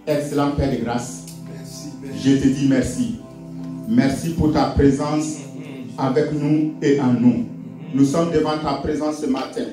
Excellent Père de grâce, je te dis merci. Merci pour ta présence avec nous et en nous. Nous sommes devant ta présence ce matin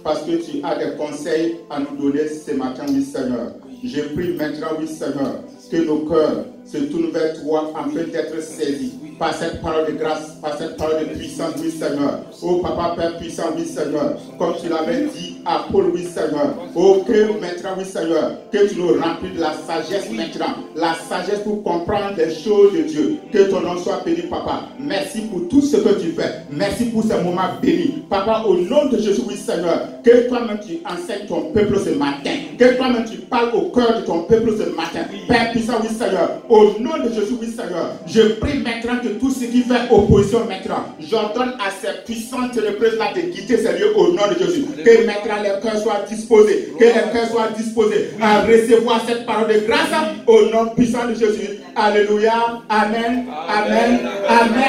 parce que tu as des conseils à nous donner ce matin, oui Seigneur. Je prie maintenant, oui Seigneur, que nos cœurs se tournent vers toi afin d'être saisis par cette parole de grâce, par cette parole de puissance, oui Seigneur. Oh Papa Père puissant, oui Seigneur, comme tu l'avais dit à Paul, oui Seigneur. Oh que maintenant, oui Seigneur, que tu nous remplis de la sagesse maintenant, la sagesse pour comprendre les choses de Dieu. Que ton nom soit béni, Papa. Merci pour tout ce que tu fais. Merci pour ces moments bénis. Papa, au nom de Jésus, oui Seigneur, que toi-même tu enseignes ton peuple ce matin. Que toi-même tu parles au cœur de ton peuple ce matin. Père puissant, oui Seigneur, au nom de Jésus, oui Seigneur, je prie maintenant que tout ce qui fait opposition maintenant, j'ordonne à ces puissantes ténébreuses-là de quitter ces lieux au nom de Jésus. Que maintenant les cœurs soient disposés, que les cœurs soient disposés à recevoir cette parole de grâce au nom puissant de Jésus. Alléluia, Amen, Amen, Amen.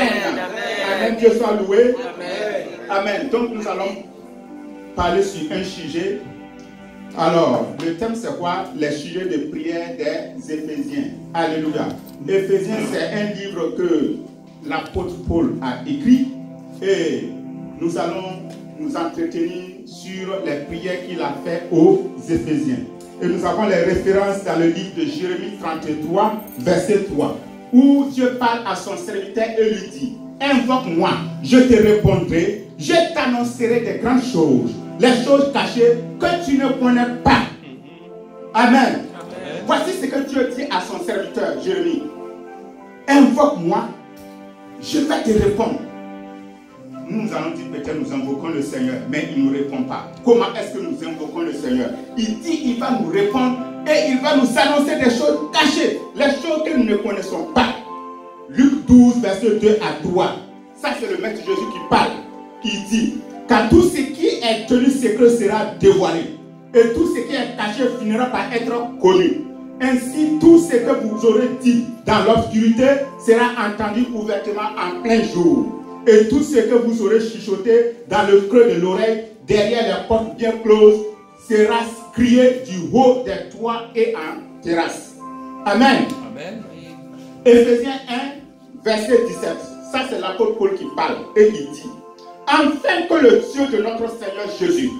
Amen, Dieu soit loué. Amen. Donc nous allons parler sur un sujet. Alors, le thème c'est quoi? Les sujets de prière des Éphésiens. Alléluia. Éphésiens, c'est un livre que l'apôtre Paul a écrit et nous allons nous entretenir sur les prières qu'il a fait aux Éphésiens. Et nous avons les références dans le livre de Jérémie 33, verset 3, où Dieu parle à son serviteur et lui dit: invoque-moi, je te répondrai, je t'annoncerai des grandes choses, les choses cachées que tu ne connais pas. Amen. Voici ce que Dieu dit à son serviteur Jérémie: invoque-moi, je vais te répondre. Nous allons dire peut-être nous invoquons le Seigneur, mais il ne nous répond pas. Comment est-ce que nous invoquons le Seigneur? Il dit il va nous répondre et il va nous annoncer des choses cachées, les choses que nous ne connaissons pas. Luc 12, verset 2 à 3. Ça c'est le Maître Jésus qui parle. Il dit: car tout ce qui est tenu secret sera dévoilé, et tout ce qui est caché finira par être connu. Ainsi, tout ce que vous aurez dit dans l'obscurité sera entendu ouvertement en plein jour. Et tout ce que vous aurez chuchoté dans le creux de l'oreille, derrière les portes bien closes, sera crié du haut des toits et en terrasse. Amen. Amen. Éphésiens 1, verset 17. Ça, c'est l'apôtre Paul qui parle. Et il dit: afin que le Dieu de notre Seigneur Jésus,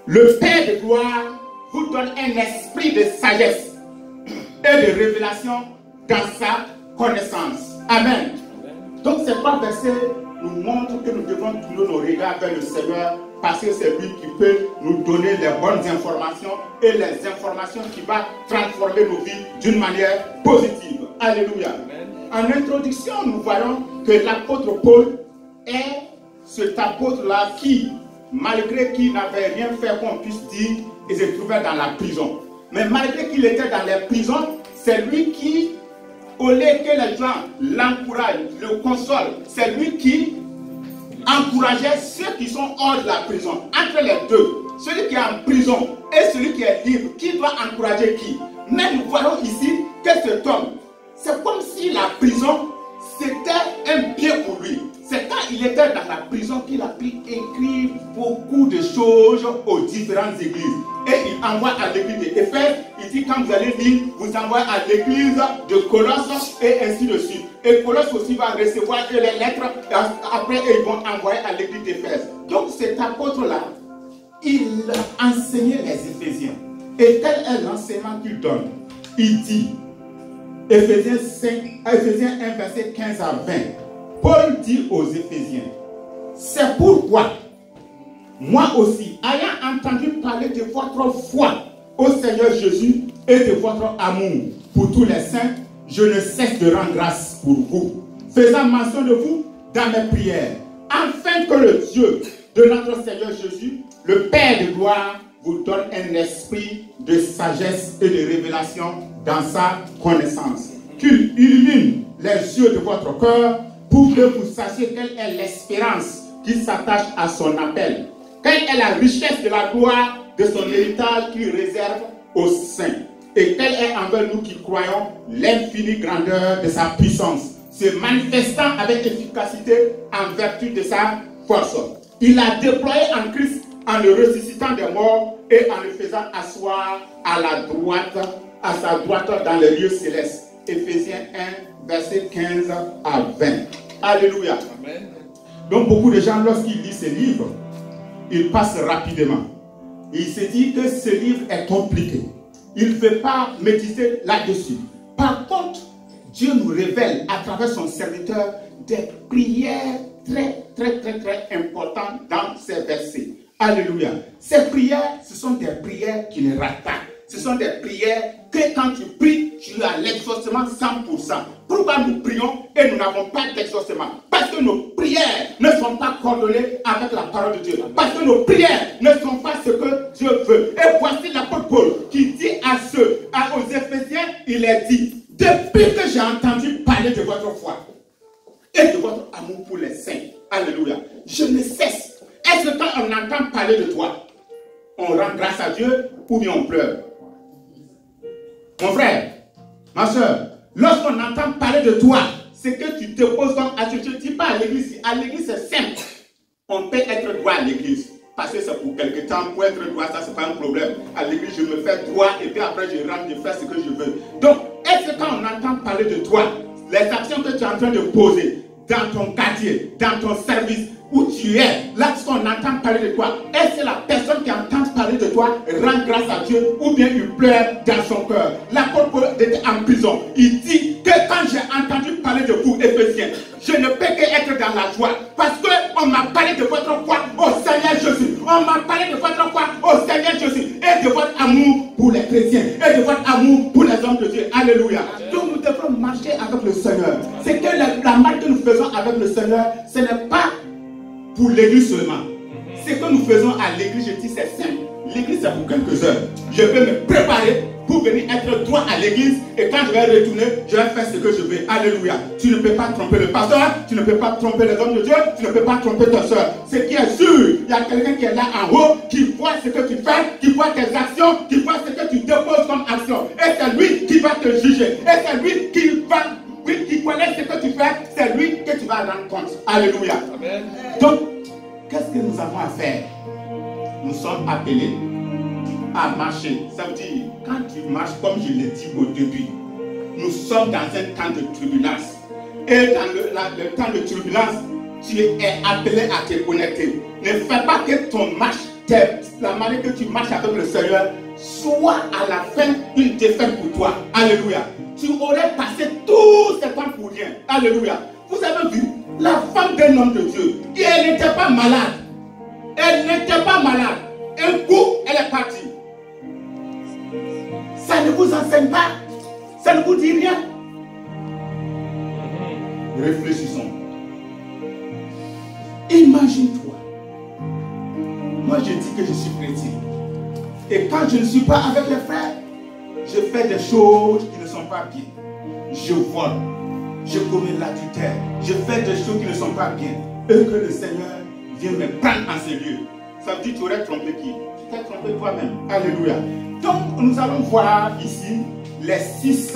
le Père de gloire, vous donne un esprit de sagesse et de révélation dans sa connaissance. Amen. Donc ces trois versets nous montrent que nous devons tourner nos regards vers le Seigneur, parce que c'est lui qui peut nous donner les bonnes informations et les informations qui vont transformer nos vies d'une manière positive. Alléluia. Amen. En introduction, nous voyons que l'apôtre Paul est cet apôtre-là qui, malgré qu'il n'avait rien fait qu'on puisse dire, il se trouvait dans la prison. Mais malgré qu'il était dans les prisons, c'est lui qui, au lieu que les gens l'encouragent, le consolent, c'est lui qui encourageait ceux qui sont hors de la prison. Entre les deux, celui qui est en prison et celui qui est libre, qui doit encourager qui? Mais nous voyons ici que cet homme, c'est comme si la prison, c'était un bien pour lui. C'est quand il était dans la prison qu'il a pu écrire beaucoup de choses aux différentes églises. Et il envoie à l'église d'Éphèse. Il dit: quand vous allez lire, vous envoyez à l'église de Colosse et ainsi de suite. Et Colosse aussi va recevoir les lettres. Après, ils vont envoyer à l'église d'Éphèse. Donc cet apôtre-là, il enseignait les Éphésiens. Et quel est l'enseignement qu'il donne? Il dit, Éphésiens 1, verset 15 à 20. Paul dit aux Éphésiens: c'est pourquoi, moi aussi, ayant entendu parler de votre foi au Seigneur Jésus et de votre amour pour tous les saints, je ne cesse de rendre grâce pour vous, faisant mention de vous dans mes prières, afin que le Dieu de notre Seigneur Jésus, le Père de gloire, vous donne un esprit de sagesse et de révélation dans sa connaissance, qu'il illumine les yeux de votre cœur, pour que vous sachiez quelle est l'espérance qui s'attache à son appel, quelle est la richesse de la gloire de son héritage qu'il réserve aux saints, et quelle est envers nous qui croyons l'infinie grandeur de sa puissance, se manifestant avec efficacité en vertu de sa force. Il l'a déployé en Christ en le ressuscitant des morts et en le faisant asseoir à la droite à sa droite dans les lieux célestes. Éphésiens 1, verset 15 à 20. Alléluia. Amen. Donc beaucoup de gens, lorsqu'ils lisent ces livres, ils passent rapidement. Il se dit que ce livre est compliqué. Il ne fait pas méditer là-dessus. Par contre, Dieu nous révèle à travers son serviteur des prières très importantes dans ces versets. Alléluia. Ces prières, ce sont des prières qui ne ratent pas. Ce sont des prières que quand tu pries, tu as l'exaucement 100%. Pourquoi nous prions et nous n'avons pas d'exaucement? Parce que nos prières ne sont pas coordonnées avec la parole de Dieu. Parce que nos prières ne sont pas ce que Dieu veut. Et voici l'apôtre Paul qui dit aux Éphésiens, il est dit, depuis que j'ai entendu parler de votre foi et de votre amour pour les saints, alléluia, je ne cesse. Est-ce que quand on entend parler de toi, on rend grâce à Dieu ou bien on pleure? Mon frère, ma soeur, lorsqu'on entend parler de toi, c'est que tu te poses comme à Dieu. Je ne dis pas à l'église. À l'église, c'est simple. On peut être droit à l'église. Parce que c'est pour quelque temps. Pour être droit, ça, c'est pas un problème. À l'église, je me fais droit et puis après, je rentre, je fais ce que je veux. Donc, est-ce que quand on entend parler de toi, les actions que tu es en train de poser dans ton quartier, dans ton service, où tu es, lorsqu'on entend parler de toi, est-ce que la personne qui entend parler de toi rend grâce à Dieu ou bien il pleure dans son cœur? L'apôtre Paul était en prison. Il dit que quand j'ai entendu parler de vous, Éphésiens, je ne peux qu'être dans la joie parce qu'on m'a parlé de votre foi au Seigneur Jésus. On m'a parlé de votre foi au Seigneur Jésus et de votre amour pour les chrétiens et de votre amour pour les hommes de Dieu. Alléluia. Donc nous devons marcher avec le Seigneur. C'est que la marche que nous faisons avec le Seigneur, ce n'est pas pour l'église seulement. Ce que nous faisons à l'église, je dis c'est simple. L'église c'est pour quelques heures. Je vais me préparer pour venir être droit à l'église et quand je vais retourner, je vais faire ce que je veux. Alléluia. Tu ne peux pas tromper le pasteur, tu ne peux pas tromper les hommes de Dieu, tu ne peux pas tromper ta soeur. Ce qui est sûr, il y a quelqu'un qui est là en haut, qui voit ce que tu fais, qui voit tes actions, qui voit ce que tu déposes comme action. Et c'est lui qui va te juger. Et c'est lui qui va... Oui, qui connaît ce que tu fais, c'est lui que tu vas rendre compte. Alléluia. Amen. Donc, qu'est-ce que nous avons à faire? Nous sommes appelés à marcher. Ça veut dire, quand tu marches, comme je l'ai dit au début, nous sommes dans un temps de turbulence. Et dans le temps de turbulence, tu es appelé à te connecter. Ne fais pas que ton marche, la manière que tu marches avec le Seigneur, soit à la fin une défaite pour toi. Alléluia. Tu aurais passé tout ce temps pour rien. Alléluia. Vous avez vu, la femme d'un homme de Dieu, elle n'était pas malade. Elle n'était pas malade. Un coup, elle est partie. Ça ne vous enseigne pas. Ça ne vous dit rien. Réfléchissons. Imagine-toi. Moi, je dis que je suis chrétien. Et quand je ne suis pas avec les frères, je fais des choses qui ne sont pas bien. Je vole, je commets l'adultère, je fais des choses qui ne sont pas bien. Et que le Seigneur vienne me prendre en ces lieux. Ça veut dire que tu aurais trompé qui? Tu t'es trompé toi-même. Alléluia. Donc nous allons voir ici les 6.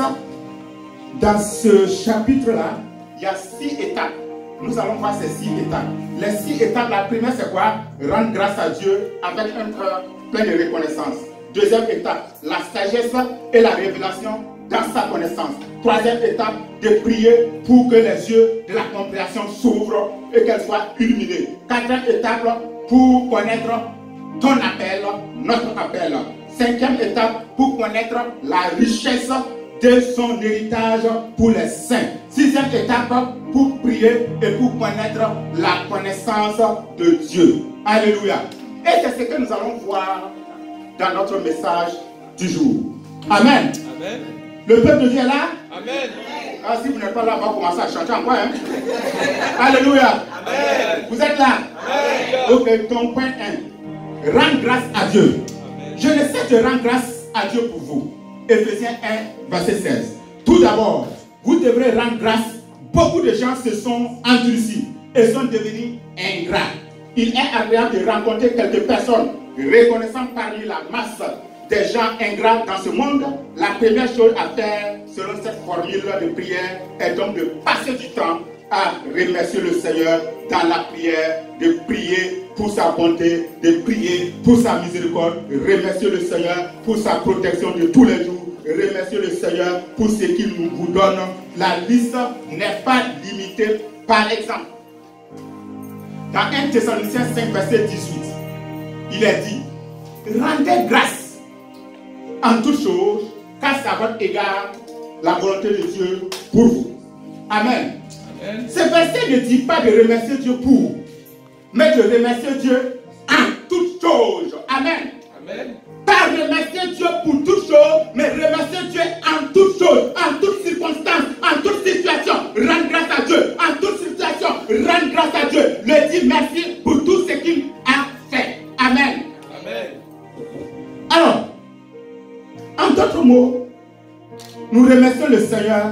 Dans ce chapitre-là, il y a 6 étapes. Nous allons voir ces 6 étapes. Les 6 étapes, la première c'est quoi? Rendre grâce à Dieu avec un cœur plein de reconnaissance. Deuxième étape, la sagesse et la révélation dans sa connaissance. Troisième étape, de prier pour que les yeux de la compréhension s'ouvrent et qu'elles soient illuminées. Quatrième étape, pour connaître ton appel, notre appel. Cinquième étape, pour connaître la richesse de son héritage pour les saints. Sixième étape, pour prier et pour connaître la connaissance de Dieu. Alléluia. Et c'est ce que nous allons voir dans notre message du jour. Amen. Amen. Le peuple de Dieu est là? Amen. Ah, si vous n'êtes pas là, on va commencer à chanter encore. Hein? Alléluia. Amen. Vous êtes là? Amen. Ok, donc point 1. Rendre grâce à Dieu. Amen. Je ne sais de rendre grâce à Dieu pour vous. Éphésiens 1, verset 16. Tout d'abord, vous devrez rendre grâce. Beaucoup de gens se sont endurcis et sont devenus ingrats. Il est agréable de rencontrer quelques personnes reconnaissant parmi la masse des gens ingrats dans ce monde. La première chose à faire selon cette formule de prière est donc de passer du temps à remercier le Seigneur dans la prière, de prier pour sa bonté, de prier pour sa miséricorde, remercier le Seigneur pour sa protection de tous les jours, remercier le Seigneur pour ce qu'il nous donne. La liste n'est pas limitée. Par exemple, dans 1 Thessaloniciens 5, verset 18, il est dit, rendez grâce en toutes choses, car c'est à votre égard la volonté de Dieu pour vous. Amen. Amen. Ce verset ne dit pas de remercier Dieu pour, mais de remercier Dieu en toutes choses. Amen. Amen. Pas remercier Dieu pour toutes choses, mais remercier Dieu en toutes choses, en toutes circonstances, en toutes situations. Rendre grâce à Dieu, en toutes situations. Rendre grâce à Dieu. Le dire merci pour tout ce qu'il a fait. Amen. Amen. Alors, en d'autres mots, nous remercions le Seigneur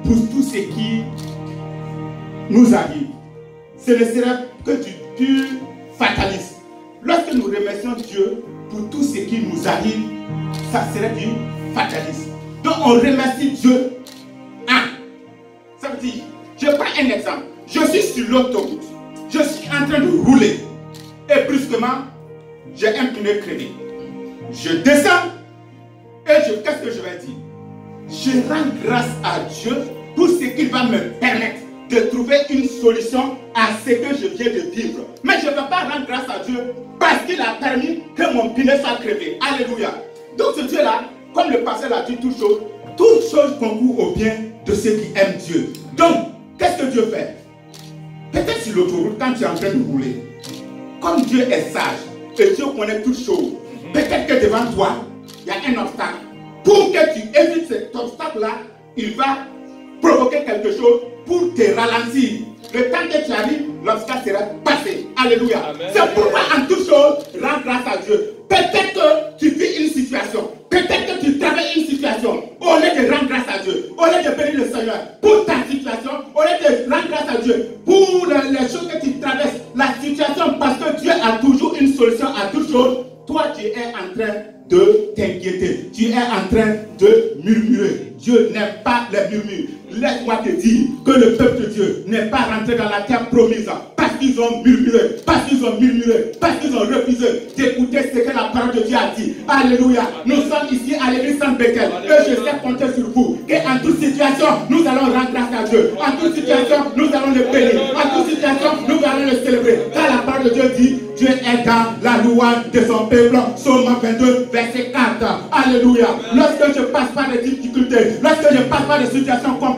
pour tout ce qui nous arrive. Ce ne serait que du pur fatalisme. Lorsque nous remercions Dieu pour tout ce qui nous arrive, ça serait du fatalisme. Donc on remercie Dieu. Ça veut dire, je prends un exemple. Je suis sur l'autoroute. Je suis en train de rouler. Et brusquement, j'ai un pneu crevé. Je descends. Et qu'est-ce que je vais dire? Je rends grâce à Dieu pour ce qu'il va me permettre de trouver une solution à ce que je viens de vivre. Mais je ne vais pas rendre grâce à Dieu parce qu'il a permis que mon pneu soit crevé. Alléluia. Donc ce Dieu-là, comme le pasteur l'a dit, toutes choses concourent au bien de ceux qui aiment Dieu. Donc, qu'est-ce que Dieu fait? Peut-être sur l'autoroute, quand tu es en train de rouler, comme Dieu est sage et Dieu connaît toutes choses, peut-être que devant toi, il y a un obstacle. Pour que tu évites cet obstacle-là, il va provoquer quelque chose pour te ralentir. Le temps que tu arrives, l'obstacle sera passé. Alléluia. C'est pourquoi en toute chose, rends grâce à Dieu. Peut-être que tu vis une situation. Peut-être que tu travailles une situation. Au lieu de rendre grâce à Dieu, au lieu de bénir le Seigneur pour ta situation, au lieu de rendre grâce à Dieu pour les choses que tu traverses, la situation, parce que Dieu a toujours une solution à toutes choses, toi tu es en train de t'inquiéter. Tu es en train de murmurer. Dieu n'aime pas les murmures. Laisse-moi te dire que le peuple de Dieu n'est pas rentré dans la terre promise parce qu'ils ont murmuré, parce qu'ils ont refusé d'écouter ce que la parole de Dieu a dit. Alléluia. Nous sommes ici à l'église Saint-Bethel et je sais compter sur vous qu'en toute situation, nous allons rendre grâce à Dieu. En toute situation, nous allons le bénir. En toute situation, nous allons le célébrer. Car la parole de Dieu dit, Dieu est dans la louange de son peuple. Psaume 22, verset 4. Alléluia. Lorsque je passe par des difficultés, lorsque je passe par des situations compliquées,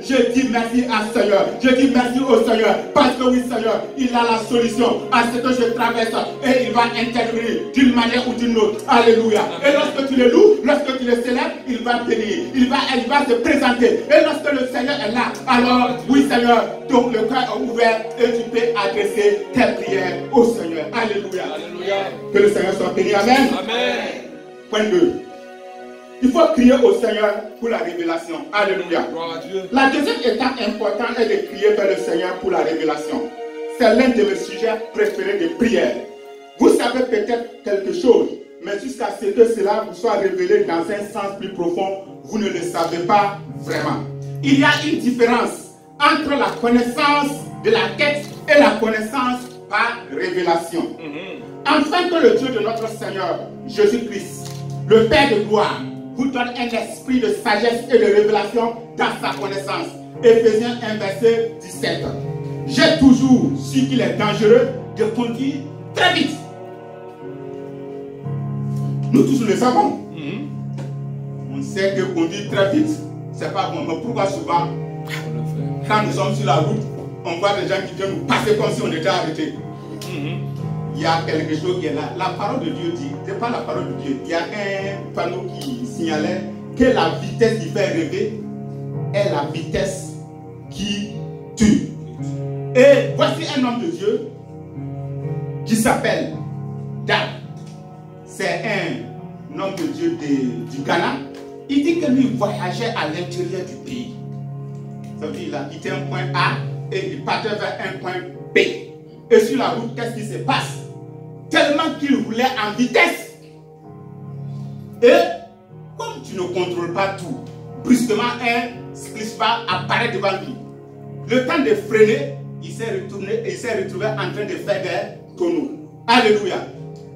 je dis merci à Seigneur. Je dis merci au Seigneur. Parce que oui, Seigneur, il a la solution à ce que je traverse et il va intervenir d'une manière ou d'une autre. Alléluia. Et lorsque tu le loues, lorsque tu le célèbres, il va bénir. Il va se présenter. Et lorsque le Seigneur est là, alors oui, Seigneur, donc le cœur est ouvert et tu peux adresser tes prières au Seigneur. Alléluia. Alléluia. Que le Seigneur soit béni. Amen. Amen. Point 2. Il faut crier au Seigneur pour la révélation. Alléluia. La deuxième étape importante est de crier vers le Seigneur pour la révélation. C'est l'un de mes sujets préférés de prière. Vous savez peut-être quelque chose, mais jusqu'à ce que cela vous soit révélé dans un sens plus profond, vous ne le savez pas vraiment. Il y a une différence entre la connaissance de la tête et la connaissance par révélation. Afin que le Dieu de notre Seigneur Jésus-Christ, le Père de gloire, vous donne un esprit de sagesse et de révélation dans sa connaissance. Éphésiens 1, verset 17. J'ai toujours su qu'il est dangereux de conduire très vite. Nous tous le savons. On sait que conduire très vite, c'est pas bon. Mais pourquoi souvent, quand nous sommes sur la route, on voit des gens qui viennent nous passer comme si on était arrêtés. Il y a quelque chose qui est là. La parole de Dieu dit, c'est pas la parole de Dieu. Il y a un panneau qui signalait que la vitesse qui fait rêver est la vitesse qui tue. Et voici un homme de Dieu qui s'appelle Dan. C'est un homme de Dieu du Ghana. Il dit que lui voyageait à l'intérieur du pays. Ça veut dire qu'il a quitté un point A et il partait vers un point B. Et sur la route, qu'est-ce qui se passe? Tellement qu'il roulait en vitesse. Et comme tu ne contrôles pas tout, brusquement un cycliste apparaît devant lui. Le temps de freiner, il s'est retrouvé en train de faire des tonneaux. Alléluia.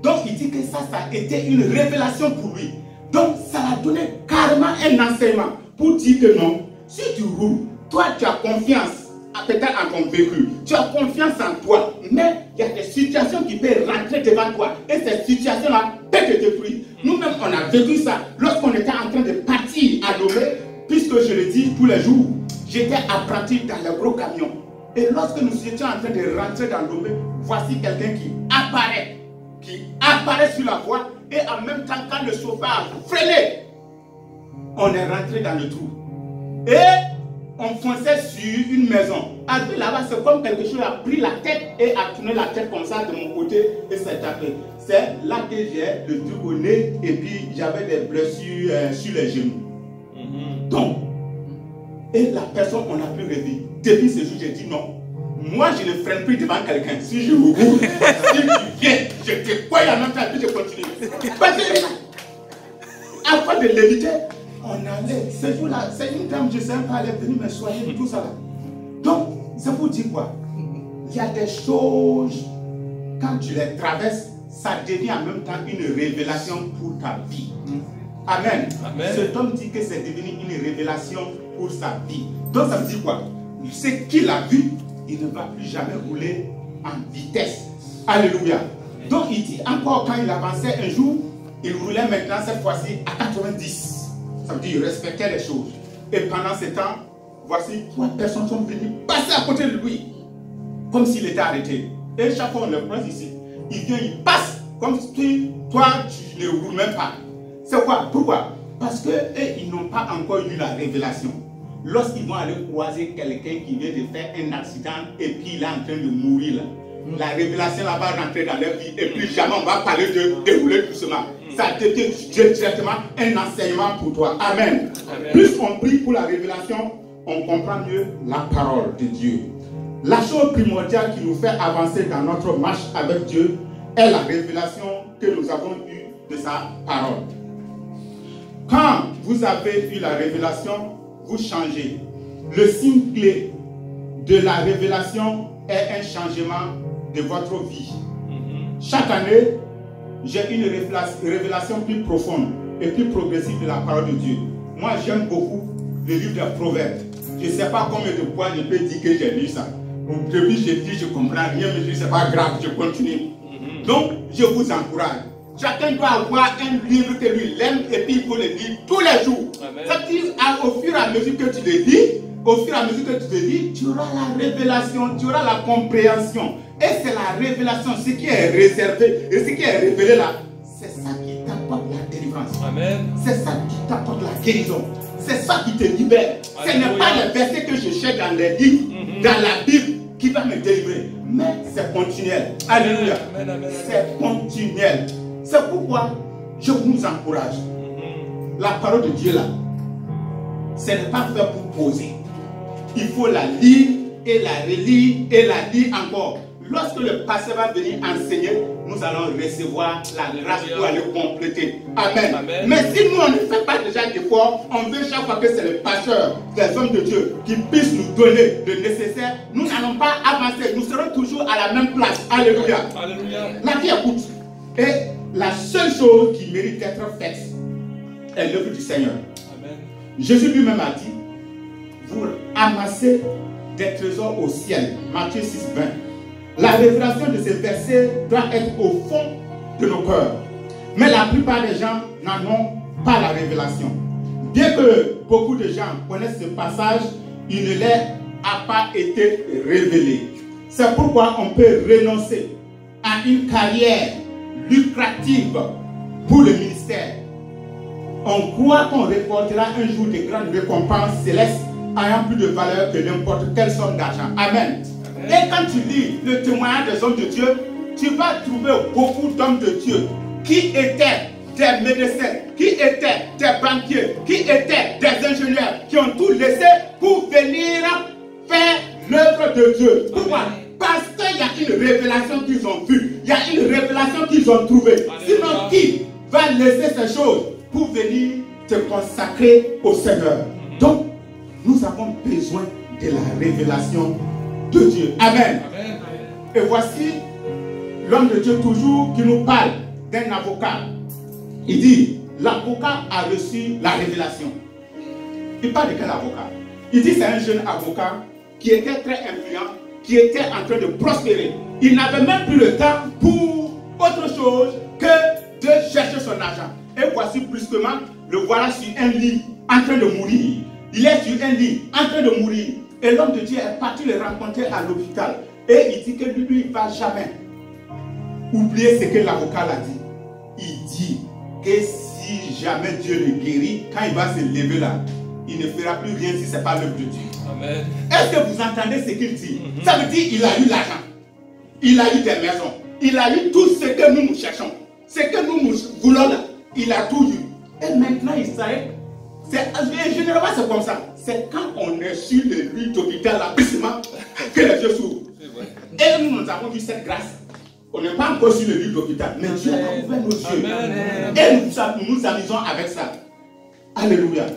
Donc il dit que ça a été une révélation pour lui. Donc, ça a donné carrément un enseignement pour dire que non, si tu roules, toi, tu as confiance peut-être en ton vécu, tu as confiance en toi, mais il y a des situations qui peuvent rentrer devant toi et ces situations-là peuvent te détruire. Nous-mêmes, on a vécu ça lorsqu'on était en train de partir à Lomé, puisque je le dis tous les jours, j'étais apprenti dans le gros camion. Et lorsque nous étions en train de rentrer dans Lomé, voici quelqu'un qui apparaît sur la voie et en même temps, quand le chauffeur a freiné, on est rentré dans le trou. Et on fonçait sur une maison. Arrivé là-bas, c'est comme quelque chose a pris la tête et a tourné la tête comme ça de mon côté et s'est tapé. C'est là que j'ai le truc au nez et puis j'avais des blessures sur les genoux. Donc, et la personne, on n'a plus revu. Depuis ce jour, j'ai dit non. Moi, je ne freine plus devant quelqu'un. Si je vous roule, si tu viens, je te crois en même temps que je continue. Parce que, avant de l'éviter, on allait. Ce jour-là, c'est une dame, je ne sais pas, elle est venue me soigner, tout ça là. Donc, ça vous dit quoi? Il y a des choses, quand tu les traverses, ça devient en même temps une révélation pour ta vie. Amen. Amen. Cet homme dit que c'est devenu une révélation pour sa vie. Donc, ça veut dire quoi? Ce qu'il a vu, il ne va plus jamais rouler en vitesse. Alléluia. Donc, il dit encore, quand il avançait un jour, il roulait maintenant cette fois-ci à 90. Ça veut dire qu'il respectait les choses. Et pendant ce temps, voici 3 personnes sont venues passer à côté de lui. Comme s'il était arrêté. Et chaque fois on le prend ici. Il vient, il passe. Comme si toi, tu ne roules même pas. C'est quoi? Pourquoi? Parce qu'ils n'ont pas encore eu la révélation. Lorsqu'ils vont aller croiser quelqu'un qui vient de faire un accident et puis il est en train de mourir là. La révélation là va rentrer dans leur vie et plus jamais on va parler de dérouler doucement. Ça devient directement un enseignement pour toi. Amen. Amen. Plus on prie pour la révélation, on comprend mieux la parole de Dieu. La chose primordiale qui nous fait avancer dans notre marche avec Dieu est la révélation que nous avons eue de sa parole. Quand vous avez eu la révélation, vous changez. Le signe clé de la révélation est un changement de votre vie. Chaque année, j'ai une révélation plus profonde et plus progressive de la parole de Dieu. Moi, j'aime beaucoup le livre des Proverbes. Je ne sais pas combien de fois je peux dire que j'ai lu ça. Au début, j'ai dit, je ne comprends rien, mais je dis, ce n'est pas grave, je continue. Donc, je vous encourage. Chacun doit avoir un livre que lui aime et puis il faut le lire tous les jours. C'est-à-dire, au fur et à mesure que tu le lis, au fur et à mesure que tu le lis, tu auras la révélation, tu auras la compréhension. Et c'est la révélation, ce qui est réservé et ce qui est révélé là, c'est ça qui t'apporte la délivrance. C'est ça qui t'apporte la guérison. C'est ça qui te libère. Ce n'est pas le verset que je cherche dans les livres, dans la Bible, qui va me délivrer. Mais c'est continuel. Alléluia. C'est continuel. C'est pourquoi je vous encourage. La parole de Dieu là, ce n'est pas fait pour poser. Il faut la lire et la relire et la lire encore. Lorsque le pasteur va venir enseigner, nous allons recevoir la grâce pour aller compléter. Amen. Amen. Mais si nous, on ne fait pas déjà d'efforts, on veut chaque fois que c'est le pasteur, les hommes de Dieu, qui puissent nous donner le nécessaire, nous n'allons pas avancer. Nous serons toujours à la même place. Alléluia. Alléluia. La vie est courte. Et la seule chose qui mérite d'être faite est l'œuvre du Seigneur. Amen. Jésus lui-même a dit, vous amassez des trésors au ciel. Matthieu 6, 20. La révélation de ces versets doit être au fond de nos cœurs. Mais la plupart des gens n'en ont pas la révélation. Bien que beaucoup de gens connaissent ce passage, il ne leur a pas été révélé. C'est pourquoi on peut renoncer à une carrière lucrative pour le ministère. On croit qu'on récoltera un jour de grandes récompenses célestes ayant plus de valeur que n'importe quelle somme d'argent. Amen. Et quand tu lis le témoignage des hommes de Dieu, tu vas trouver beaucoup d'hommes de Dieu qui étaient des médecins, qui étaient des banquiers, qui étaient des ingénieurs, qui ont tout laissé pour venir faire l'œuvre de Dieu. Pourquoi? Parce qu'il y a une révélation qu'ils ont vue, il y a une révélation qu'ils ont trouvée. Sinon, qui va laisser ces choses pour venir te consacrer au Seigneur? Donc, nous avons besoin de la révélation de Dieu. Amen. Amen. Et voici l'homme de Dieu toujours qui nous parle d'un avocat. Il dit, l'avocat a reçu la révélation. Il parle de quel avocat? Il dit c'est un jeune avocat qui était très influent, qui était en train de prospérer. Il n'avait même plus le temps pour autre chose que de chercher son argent. Et voici brusquement, le voilà sur un lit en train de mourir. Il est sur un lit en train de mourir. Et l'homme de Dieu est parti le rencontrer à l'hôpital. Et il dit que lui, il ne va jamais oublier ce que l'avocat l'a dit. Il dit que si jamais Dieu le guérit, quand il va se lever là, il ne fera plus rien si ce n'est pas l'œuvre de Dieu. Amen. Est-ce que vous entendez ce qu'il dit? Ça veut dire qu'il a eu l'argent. Il a eu des maisons. Il a eu tout ce que nous cherchons. Ce que nous voulons là. Il a tout eu. Et maintenant, il s'arrête. Généralement, c'est comme ça. C'est quand on est sur le lit d'hôpital, là, que les yeux s'ouvrent. Et nous avons vu cette grâce. On n'est pas encore sur le lit d'hôpital, mais Dieu a ouvert nos yeux. Et nous nous amusons avec ça. Alléluia.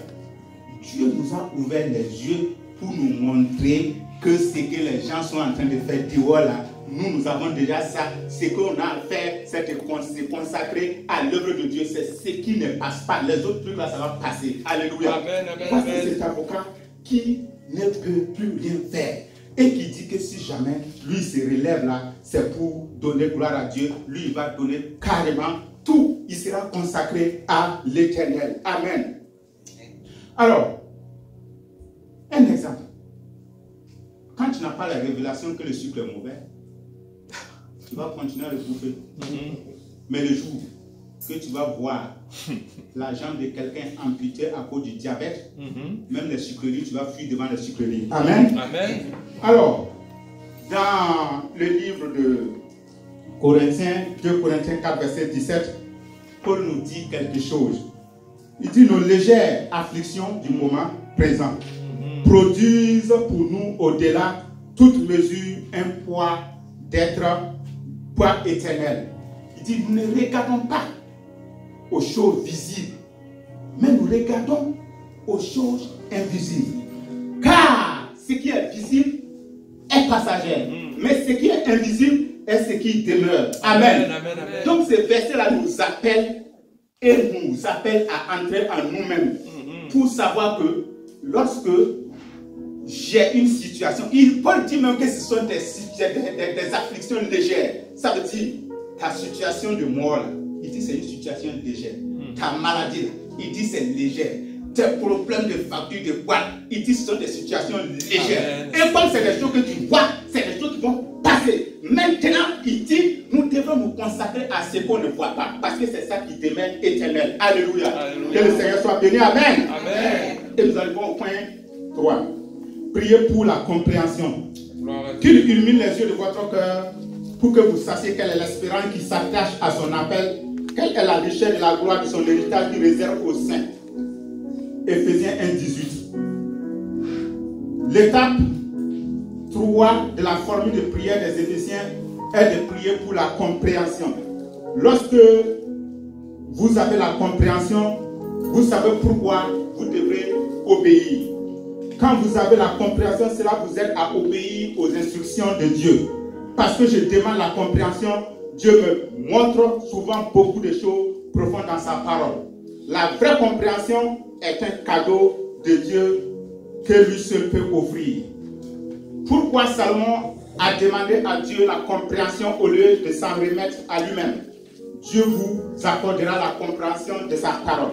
Dieu nous a ouvert les yeux pour nous montrer que ce que les gens sont en train de faire dehors là, nous avons déjà ça. Ce qu'on a à faire, c'est de se consacrer à l'œuvre de Dieu. C'est ce qui ne passe pas. Les autres trucs là, ça va passer. Alléluia. Parce que c'est cet avocat qui ne peut plus rien faire. Et qui dit que si jamais lui se relève là, c'est pour donner gloire à Dieu. Lui, il va donner carrément tout. Il sera consacré à l'Éternel. Amen. Alors, un exemple. Quand tu n'as pas la révélation que le sucre est mauvais, tu vas continuer à le bouffer. Mais le jour que tu vas voir la jambe de quelqu'un amputée à cause du diabète, même les sucreries, tu vas fuir devant les sucreries. Amen. Amen. Alors, dans le livre de Corinthiens, 2 Corinthiens 4, verset 17, Paul nous dit quelque chose. Il dit nos légères afflictions du moment présent produisent pour nous au-delà toute mesure un poids d'être poids éternel. Il dit nous ne regardons pas aux choses visibles, mais nous regardons aux choses invisibles. Car ce qui est visible est passager, mais ce qui est invisible est ce qui demeure. Amen. Donc ce verset-là nous appelle et nous appelle à entrer en nous-mêmes pour savoir que lorsque j'ai une situation, Paul dit même que ce sont des afflictions légères. Ça veut dire ta situation de mort là, il dit c'est une situation légère. Ta maladie là, il dit c'est léger. Tes problèmes de facture de boîte, il dit ce sont des situations légères. Et comme c'est des choses que tu vois, c'est des choses qui vont passer. Maintenant, il dit, nous devons nous consacrer à ce qu'on ne voit pas. Parce que c'est ça qui demeure éternel. Alléluia. Que le Seigneur soit béni. Amen. Amen. Et nous arrivons au point 3. Priez pour la compréhension. Qu'il illumine les yeux de votre cœur pour que vous sachiez quelle est l'espérance qui s'attache à son appel, quelle est la richesse de la gloire de son héritage qui réserve aux saints. Éphésiens 1, 18. L'étape 3 de la formule de prière des Éphésiens est de prier pour la compréhension. Lorsque vous avez la compréhension, vous savez pourquoi vous devrez obéir. Quand vous avez la compréhension, cela vous aide à obéir aux instructions de Dieu. Parce que je demande la compréhension, Dieu me montre souvent beaucoup de choses profondes dans sa parole. La vraie compréhension est un cadeau de Dieu que lui seul peut offrir. Pourquoi Salomon a demandé à Dieu la compréhension au lieu de s'en remettre à lui-même? Dieu vous accordera la compréhension de sa parole.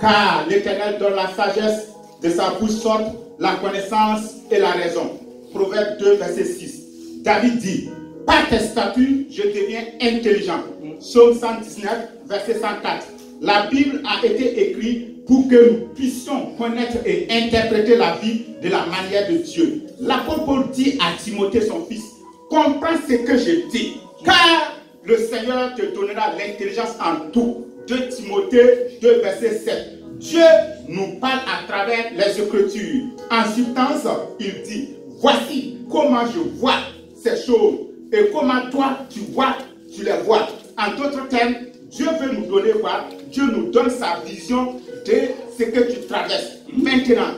Car l'Éternel donne la sagesse, de sa bouche sortent la connaissance et la raison. Proverbe 2, verset 6. David dit, par tes statuts, je deviens intelligent. Psaume 119, verset 104. La Bible a été écrite pour que nous puissions connaître et interpréter la vie de la manière de Dieu. L'apôtre Paul dit à Timothée, son fils, comprends ce que je dis, car le Seigneur te donnera l'intelligence en tout. 2 Timothée 2, verset 7. Dieu nous parle à travers les Écritures. En substance, il dit, voici comment je vois ces choses et comment toi tu vois, tu les vois. En d'autres termes, Dieu veut nous donner quoi? Dieu nous donne sa vision de ce que tu traverses. Maintenant,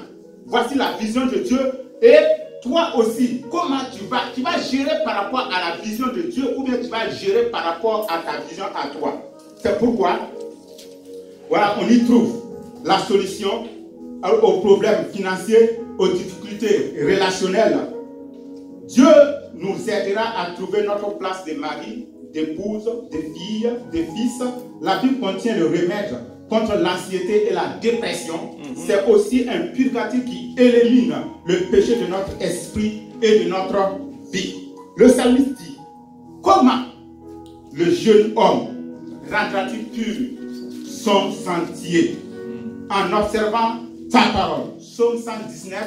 voici la vision de Dieu et toi aussi, comment tu vas gérer par rapport à la vision de Dieu ou bien tu vas gérer par rapport à ta vision à toi. C'est pourquoi Voilà, on y trouve la solution aux problèmes financiers, aux difficultés relationnelles. Dieu nous aidera à trouver notre place de mari, d'épouse, de fille, de fils. La Bible contient le remède contre l'anxiété et la dépression. C'est aussi un purgatif qui élimine le péché de notre esprit et de notre vie. Le psalmiste dit, comment le jeune homme rendra-t-il pur son sentier en observant ta parole? Psaume 119,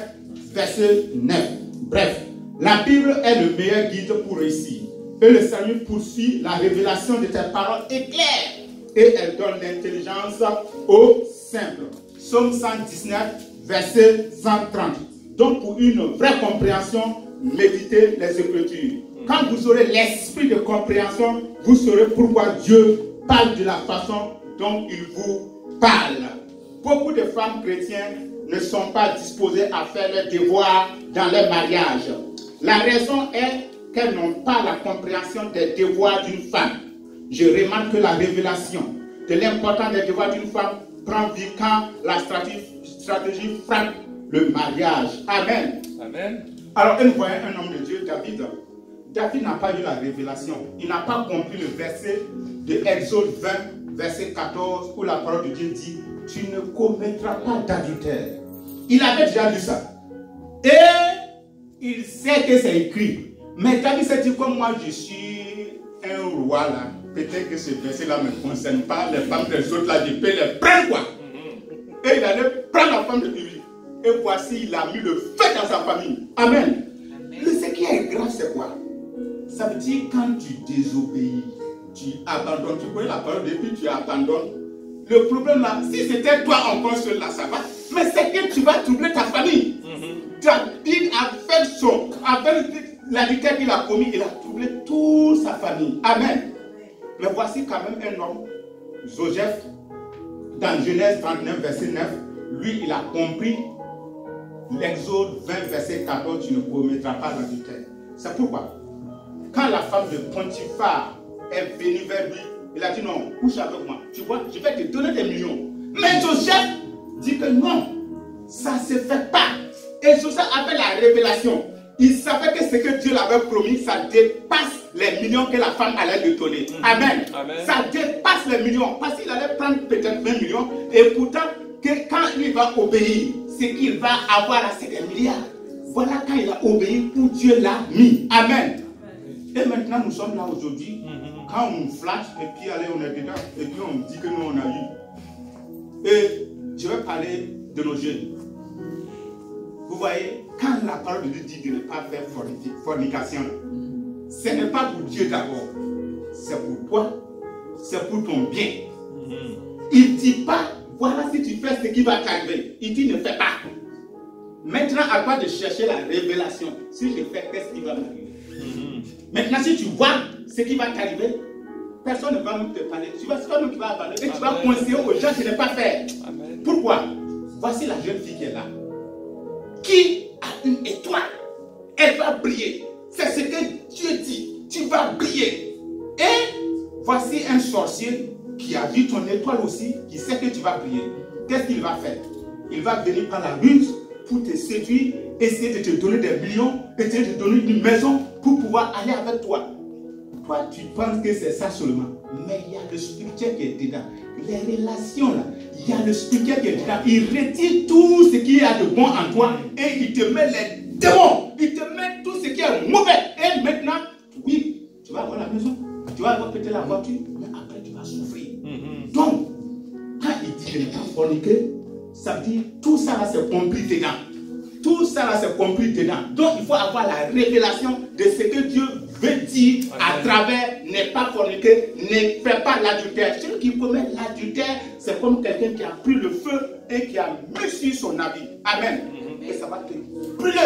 verset 9. Bref, la Bible est le meilleur guide pour réussir. Et le Seigneur poursuit, la révélation de tes paroles est claire et elle donne l'intelligence aux simples. Psaume 119, verset 130. Donc pour une vraie compréhension, méditez les Écritures. Quand vous aurez l'esprit de compréhension, vous saurez pourquoi Dieu parle de la façon dont il vous parle. Beaucoup de femmes chrétiennes ne sont pas disposées à faire leurs devoirs dans leur mariage. La raison est qu'elles n'ont pas la compréhension des devoirs d'une femme. Je remarque que la révélation de l'importance des devoirs d'une femme prend vie quand la stratégie frappe le mariage. Amen. Amen. Alors, nous voyons un homme de Dieu, David. David n'a pas eu la révélation. Il n'a pas compris le verset de Exode 20, verset 14, où la parole de Dieu dit « Tu ne commettras pas d'adultère ». Il avait déjà lu ça. Et il sait que c'est écrit. Mais David s'est dit, comme moi je suis un roi là, peut-être que ce verset-là ne me concerne pas, les femmes des autres là, je peux les prendre quoi. Et il allait prendre la femme de lui. Et voici, il a mis le feu dans sa famille. Amen. Mais ce qui est grave, c'est quoi? Ça veut dire quand tu désobéis, tu abandonnes, tu connais la parole de Dieu, tu abandonnes. Le problème là, si c'était toi encore seul là, ça va. Mais c'est que tu vas troubler ta famille. David a fait son, avec l'adultère qu'il a commis, il a troublé toute sa famille. Amen. Mais voici quand même un homme, Joseph, dans Genèse 39, verset 9, lui, il a compris l'Exode 20, verset 14, tu ne commettras pas l'adultère. C'est pourquoi, quand la femme de Potiphar est venue vers lui, il a dit non, couche avec moi. Tu vois, je vais te donner des millions. Mais Joseph dit que non, ça ne se fait pas. Et Joseph avait la révélation. Il savait que ce que Dieu l'avait promis, ça dépasse les millions que la femme allait lui donner. Amen. Amen. Ça dépasse les millions. Parce qu'il allait prendre peut-être 20 millions. Et pourtant, que quand il va obéir, ce qu'il va avoir là, c'est des milliards. Voilà quand il a obéi où Dieu l'a mis. Amen. Et maintenant, nous sommes là aujourd'hui. Quand on nous flatte, et puis allez, on est dedans. Et puis on dit que nous, on a eu. Et je vais parler de nos jeunes. Vous voyez, quand la parole de Dieu dit de ne pas faire fornication, ce n'est pas pour Dieu d'abord. C'est pour toi. C'est pour ton bien. Il ne dit pas, voilà si tu fais ce qui va t'arriver. Il dit ne fais pas. Maintenant, à toi de chercher la révélation. Si je fais, qu'est-ce qui va m'arriver? Maintenant, si tu vois ce qui va t'arriver, personne ne va même te parler. Tu vas, c'est toi qui vas parler. Et tu vas conseiller aux gens de ne pas faire. Amen. Pourquoi? Voici la jeune fille qui est là. Qui a une étoile, elle va briller. C'est ce que Dieu dit. Tu vas briller. Et voici un sorcier qui a vu ton étoile aussi, qui sait que tu vas briller. Qu'est-ce qu'il va faire? Il va venir par la ruse pour te séduire, essayer de te donner des millions, essayer de te donner une maison pour pouvoir aller avec toi. Toi, tu penses que c'est ça seulement. Mais il y a le spirituel qui est dedans. Les relations là, il y a le spirituel qui est dedans. Il retire tout ce qui a de bon en toi et il te met les démons. Il te met tout ce qui est mauvais. Et maintenant, oui, tu vas avoir la maison, tu vas avoir peut-être la voiture, mais après tu vas souffrir. Donc, quand il dit de ne pas forniquer, ça veut dire tout ça là c'est compris dedans. Tout ça là c'est compris dedans. Donc il faut avoir la révélation de ce que Dieu veut dire à travers ne pas forniquer, ne fais pas l'adultère. Celui qui commet l'adultère, c'est comme quelqu'un qui a pris le feu et qui a mis sur son habit. Amen. Et ça va te brûler.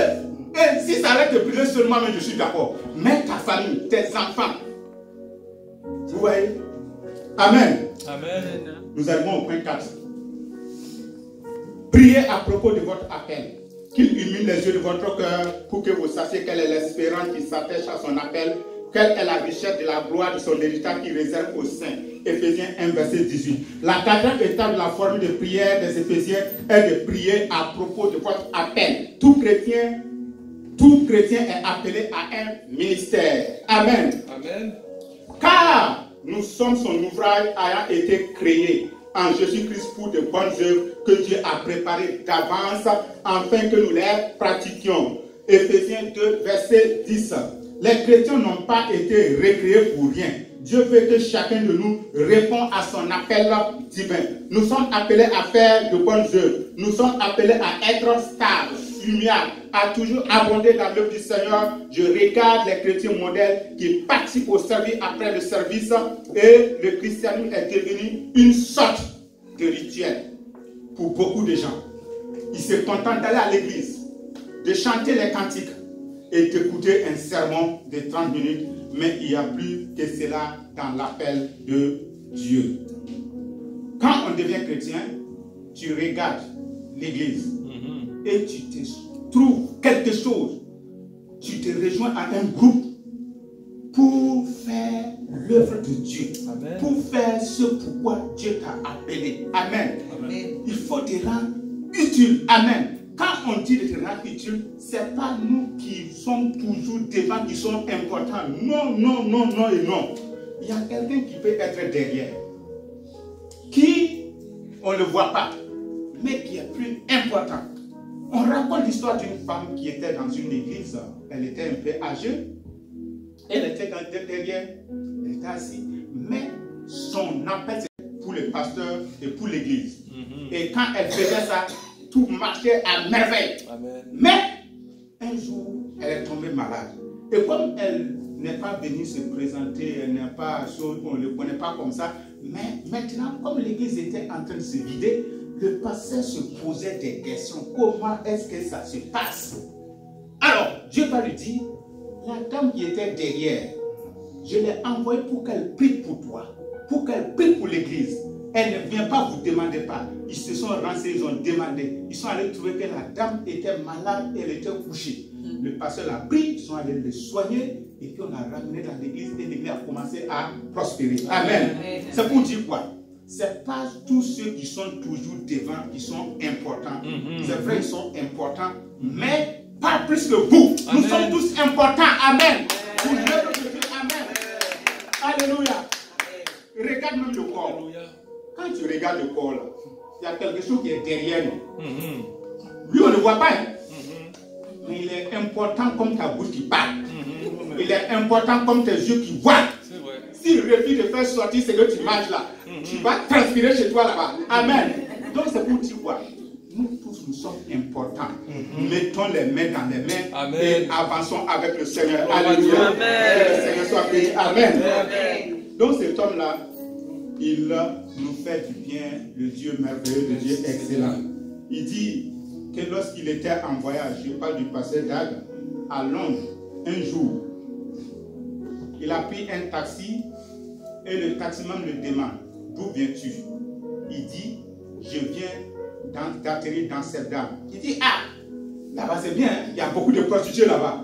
Et si ça va te brûler seulement, mais je suis d'accord. Mais ta famille, tes enfants. Vous voyez? Amen. Amen. Nous arrivons au point 4. Priez à propos de votre appel. Qu'il illumine les yeux de votre cœur pour que vous sachiez quelle est l'espérance qui s'attache à son appel, quelle est la richesse de la gloire de son héritage qui réserve aux saints. Éphésiens 1, verset 18. La quatrième étape de la formule de prière des Éphésiens est de prier à propos de votre appel. Tout chrétien est appelé à un ministère. Amen. Amen. Car nous sommes son ouvrage ayant été créé en Jésus-Christ pour de bonnes œuvres que Dieu a préparées d'avance afin que nous les pratiquions. Éphésiens 2, verset 10. Les chrétiens n'ont pas été recréés pour rien. Dieu veut que chacun de nous réponde à son appel divin. Nous sommes appelés à faire de bonnes œuvres. Nous sommes appelés à être stables, lumière, à toujours abonder dans l'œuvre du Seigneur. Je regarde les chrétiens modèles qui participent au service après le service et le christianisme est devenu une sorte de rituel pour beaucoup de gens. Ils se contentent d'aller à l'église, de chanter les cantiques et d'écouter un sermon de 30 minutes, mais il n'y a plus que cela dans l'appel de Dieu. Quand on devient chrétien, tu regardes l'église et tu te trouves quelque chose. Tu te rejoins à un groupe pour faire l'œuvre de Dieu. Amen. Pour faire ce pourquoi Dieu t'a appelé. Amen. Amen. Il faut te rendre utile. Amen. Quand on dit de te rendre utile, ce n'est pas nous qui sommes toujours devant, qui sont importants. Non, non, non, non et non. Il y a quelqu'un qui peut être derrière, qui, on ne le voit pas, mais qui est plus important. On raconte l'histoire d'une femme qui était dans une église. Elle était un peu âgée. Elle était derrière. Elle était assise. Mais son appel, c'était pour le pasteur et pour l'église. Et quand elle faisait ça, tout marchait à merveille. Amen. Mais un jour, elle est tombée malade. Et comme elle n'est pas venue se présenter, elle n'est pas chose, on ne le connaît pas comme ça. Mais maintenant, comme l'église était en train de se vider, le pasteur se posait des questions. Comment est-ce que ça se passe? Alors, Dieu va lui dire, la dame qui était derrière, je l'ai envoyée pour qu'elle prie pour toi, pour qu'elle prie pour l'église. Elle ne vient pas vous demander pas. Ils se sont renseignés, ils ont demandé. Ils sont allés trouver que la dame était malade, elle était couchée. Le pasteur l'a pris, ils sont allés le soigner, et puis on l'a ramené dans l'église, et l'église a commencé à prospérer. Amen. C'est pour dire quoi? Ce n'est pas tous ceux qui sont toujours devant qui sont importants. C'est vrai, ils sont importants, mais pas plus que vous. Amen. Nous sommes tous importants. Amen. Pour l'œuvre de Dieu. Amen. Alléluia. Regarde même le corps. Quand tu regardes le corps, là, il y a quelque chose qui est derrière nous. Lui, on ne le voit pas. Mais il est important comme ta bouche qui parle. Il est important comme tes yeux qui voient. S'il refuse de faire sortir ce que tu manges là, tu vas transpirer chez toi là-bas. Amen. Donc c'est pour dire quoi? Nous tous, nous sommes importants. Mettons les mains dans les mains. Amen. Et avançons avec le Seigneur. Alléluia. Que le Seigneur soit béni. Amen. Amen. Donc cet homme-là, il nous fait du bien, le Dieu merveilleux, le Dieu excellent. Il dit que lorsqu'il était en voyage, je parle du pasteur Dag, à Londres, un jour, il a pris un taxi et le taximan le demande, d'où viens-tu? Il dit, je viens d'atterrir dans cette dame. Il dit, ah, là-bas c'est bien, il y a beaucoup de prostituées là-bas.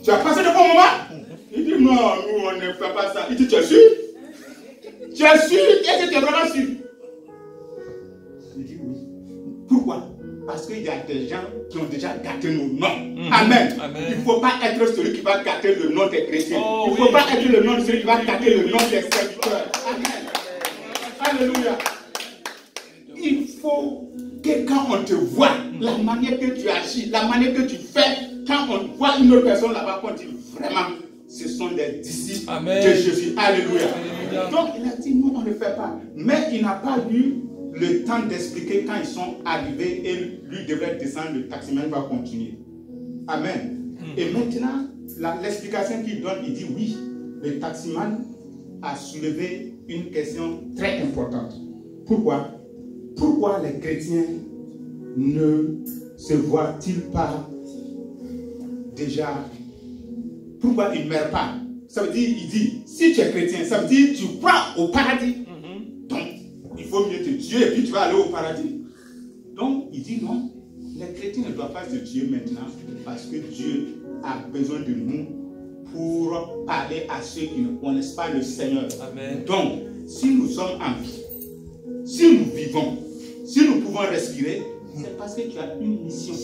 Tu as passé de bons moments? Il dit, non, nous on ne fait pas ça. Il dit, tu es sûr? Tu es sûr? Est-ce que tu es vraiment sûr? Il dit oui. Pourquoi? Parce qu'il y a des gens qui ont déjà gâté nos noms. Amen. Amen. Il ne faut pas être celui qui va gâter le nom des chrétiens. Il ne faut pas être le nom de celui qui va gâter le nom des serviteurs. Amen. Alléluia. Il faut que quand on te voit, la manière que tu agis, la manière que tu fais, quand on voit une autre personne là-bas, on dit vraiment, ce sont des disciples de Jésus. Alléluia. Alléluia. Donc il a dit, non, on ne fait pas. Mais il n'a pas eu le temps d'expliquer quand ils sont arrivés et lui devrait descendre, le taximan va continuer. Amen. Et maintenant, l'explication qu'il donne, il dit oui, le taximan a soulevé une question très importante. Pourquoi? Pourquoi les chrétiens ne se voient-ils pas déjà? Pourquoi ils ne meurent pas? Ça veut dire, il dit, si tu es chrétien, ça veut dire tu crois au paradis. Donc, il faut mieux te tuer et puis tu vas aller au paradis. Donc, il dit non, les chrétiens ne doivent pas se tuer maintenant parce que Dieu a besoin de nous pour parler à ceux qui ne connaissent pas le Seigneur. Amen. Donc, si nous sommes en vie, si nous vivons, si nous pouvons respirer, c'est parce que tu as une mission.